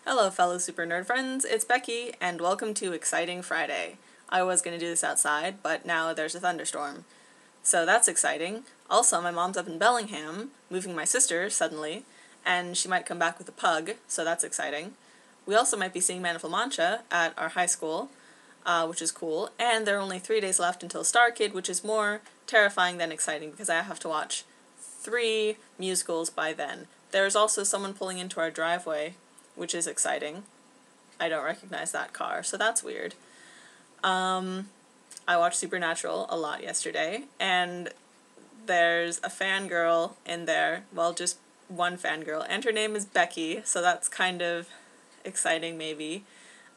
Hello fellow super nerd friends, it's Becky, and welcome to Exciting Friday. I was going to do this outside, but now there's a thunderstorm. So that's exciting. Also, my mom's up in Bellingham, moving my sister suddenly, and she might come back with a pug, so that's exciting. We also might be seeing Man of La Mancha at our high school, which is cool, and there are only 3 days left until Star Kid, which is more terrifying than exciting because I have to watch 3 musicals by then. There's also someone pulling into our driveway, which is exciting. I don't recognize that car, so that's weird. I watched Supernatural a lot yesterday, and there's a fangirl in there, well, just one fangirl, and her name is Becky, so that's kind of exciting maybe.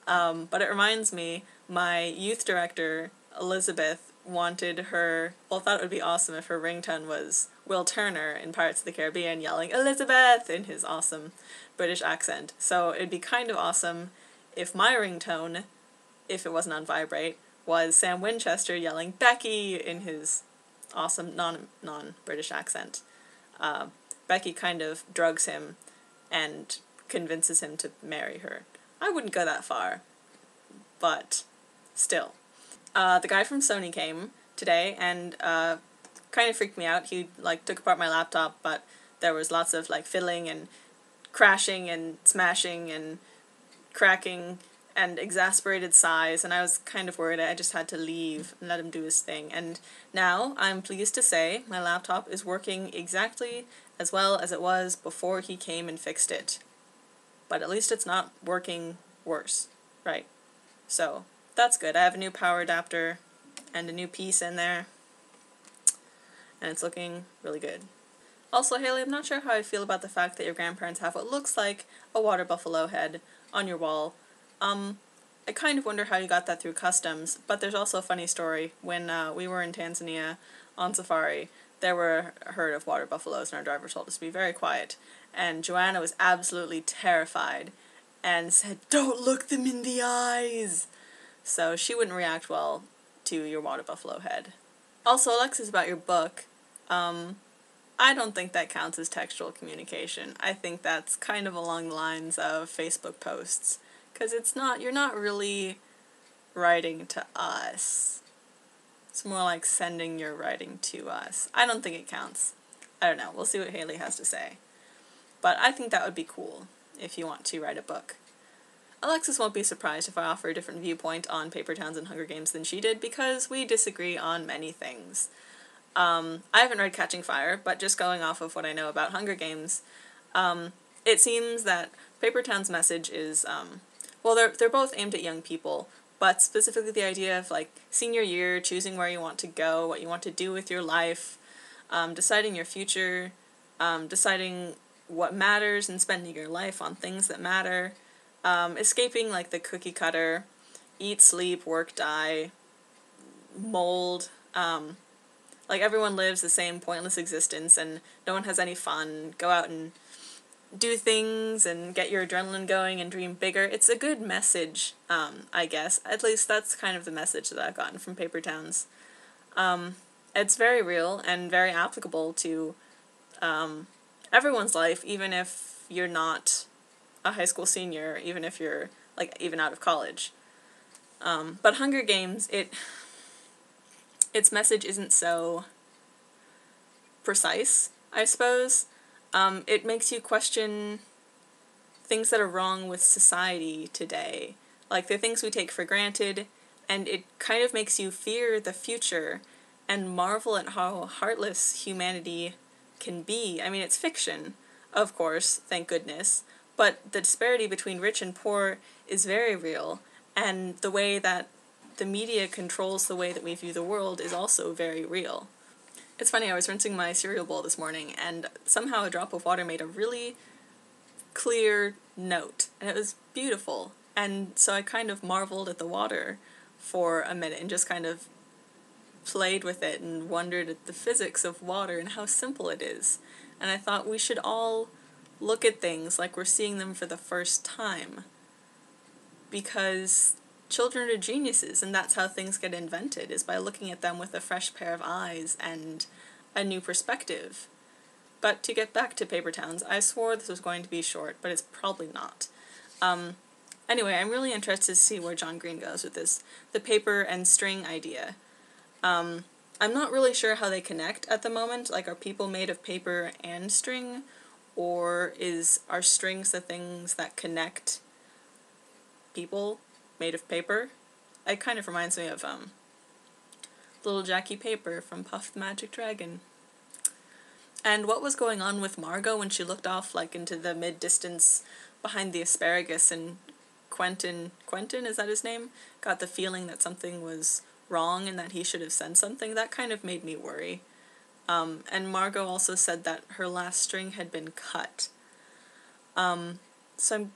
But it reminds me, my youth director, Elizabeth, thought it would be awesome if her ringtone was Will Turner in Pirates of the Caribbean yelling Elizabeth in his awesome British accent. So it'd be kind of awesome if my ringtone, if it wasn't on vibrate, was Sam Winchester yelling Becky in his awesome non-British accent. Becky kind of drugs him and convinces him to marry her. I wouldn't go that far, but still. The guy from Sony came today and kind of freaked me out. He took apart my laptop, but there was lots of fiddling and crashing and smashing and cracking and exasperated sighs, and I was kind of worried. I just had to leave and let him do his thing. And now I'm pleased to say my laptop is working exactly as well as it was before he came and fixed it. But at least it's not working worse, right? So that's good. I have a new power adapter and a new piece in there, and it's looking really good. Also, Haley, I'm not sure how I feel about the fact that your grandparents have what looks like a water buffalo head on your wall. I kind of wonder how you got that through customs, but there's also a funny story. When we were in Tanzania on safari, there were a herd of water buffaloes, and our driver told us to be very quiet. And Joanna was absolutely terrified and said, "Don't look them in the eyes!" So she wouldn't react well to your water buffalo head. Also, Alexis, about your book, I don't think that counts as textual communication. I think that's kind of along the lines of Facebook posts. Because you're not really writing to us. It's more like sending your writing to us. I don't think it counts. I don't know. We'll see what Haley has to say. But I think that would be cool if you want to write a book. Alexis won't be surprised if I offer a different viewpoint on Paper Towns and Hunger Games than she did, because we disagree on many things. I haven't read Catching Fire, but just going off of what I know about Hunger Games, it seems that Paper Town's message is, well, they're both aimed at young people, but specifically the idea of senior year, choosing where you want to go, what you want to do with your life, deciding your future, deciding what matters and spending your life on things that matter, escaping the cookie cutter, eat, sleep, work, die, mold, everyone lives the same pointless existence and no one has any fun. Go out and do things and get your adrenaline going and dream bigger. It's a good message, I guess. At least that's kind of the message that I've gotten from Paper Towns. It's very real and very applicable to everyone's life, even if you're not a high school senior, even if you're even out of college. But Hunger Games, its message isn't so precise, I suppose. It makes you question things that are wrong with society today, the things we take for granted, and it kind of makes you fear the future and marvel at how heartless humanity can be. I mean, it's fiction, of course, thank goodness, but the disparity between rich and poor is very real, and the way that the media controls the way that we view the world is also very real. It's funny, I was rinsing my cereal bowl this morning, and somehow a drop of water made a really clear note, and it was beautiful. And so I kind of marveled at the water for a minute and just kind of played with it and wondered at the physics of water and how simple it is. And I thought we should all look at things like we're seeing them for the first time, because children are geniuses, and that's how things get invented, is by looking at them with a fresh pair of eyes and a new perspective. But to get back to Paper Towns, I swore this was going to be short, but it's probably not. Anyway, I'm really interested to see where John Green goes with this, the paper and string idea. I'm not really sure how they connect at the moment, like are people made of paper and string, or are strings the things that connect people made of paper? It kind of reminds me of Little Jackie Paper from Puff the Magic Dragon. And what was going on with Margot when she looked off like into the mid-distance behind the asparagus, and Quentin, is that his name? Got the feeling that something was wrong and that he should have said something. That kind of made me worry. And Margot also said that her last string had been cut. So I'm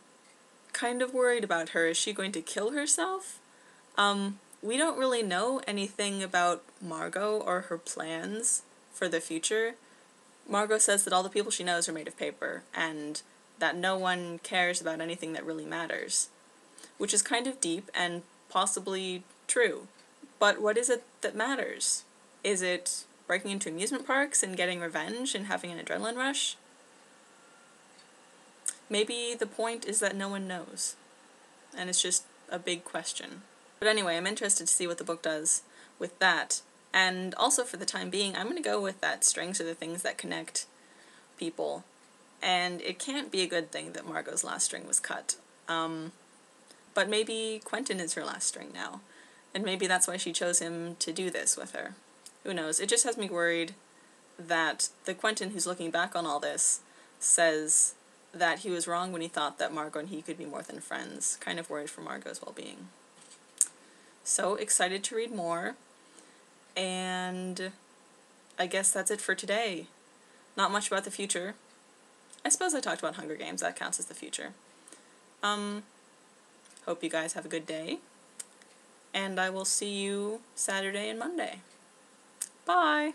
kind of worried about her. Is she going to kill herself? We don't really know anything about Margot or her plans for the future. Margot says that all the people she knows are made of paper, and that no one cares about anything that really matters. Which is kind of deep and possibly true. But what is it that matters? Is it breaking into amusement parks and getting revenge and having an adrenaline rush? Maybe the point is that no one knows, and it's just a big question. But anyway, I'm interested to see what the book does with that. And also, for the time being, I'm going to go with that strings are the things that connect people. And it can't be a good thing that Margot's last string was cut. But maybe Quentin is her last string now. And maybe that's why she chose him to do this with her. Who knows? It just has me worried that the Quentin who's looking back on all this says that he was wrong when he thought that Margot and he could be more than friends. Kind of worried for Margot's well-being. So excited to read more. And I guess that's it for today. Not much about the future. I suppose I talked about Hunger Games. That counts as the future. Hope you guys have a good day. And I will see you Saturday and Monday. Bye!